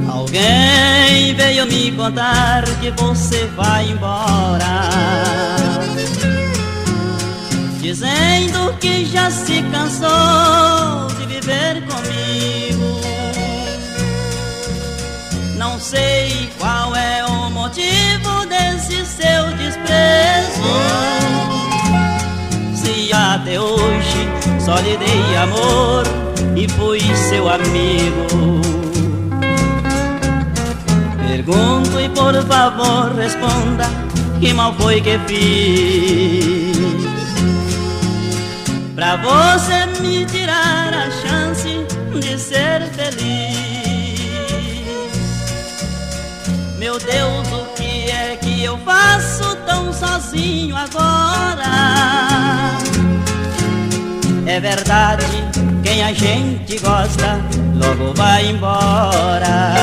Alguém veio me contar que você vai embora, dizendo que já se cansou de viver comigo. Não sei qual é o motivo desse seu desprezo, se até hoje só lhe dei amor e fui seu amigo. Pergunto e por favor responda, que mal foi que fiz pra você me tirar a chance de ser feliz? Meu Deus, o que é que eu faço tão sozinho agora? É verdade, quem a gente gosta logo vai embora.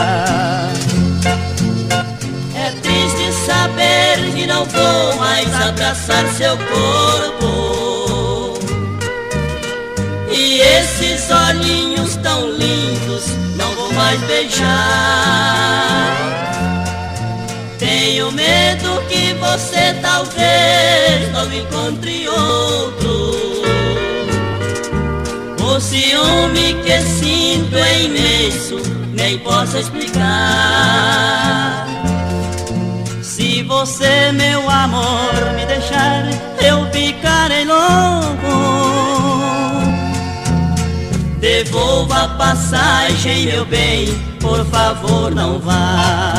É triste saber que não vou mais abraçar seu corpo, e esses olhinhos tão lindos não vou mais beijar. Tenho medo que você talvez não encontre outro. O ciúme que sinto é imenso, nem posso explicar. Se você, meu amor, me deixar, eu ficarei louco. Devolva a passagem, meu bem, por favor não vá.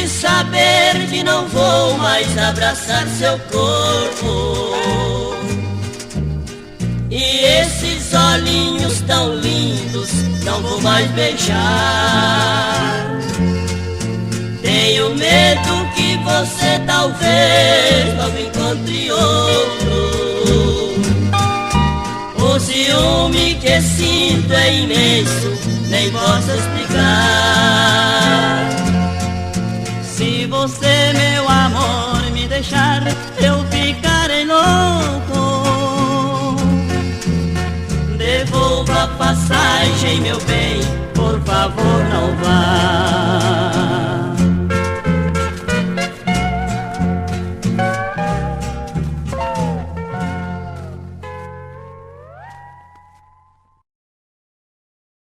Saber que não vou mais abraçar seu corpo, e esses olhinhos tão lindos não vou mais beijar. Tenho medo que você talvez não encontre outro. O ciúme que sinto é imenso, nem posso explicar. Se você, meu amor, me deixar, eu ficarei louco. Devolva a passagem, meu bem, por favor não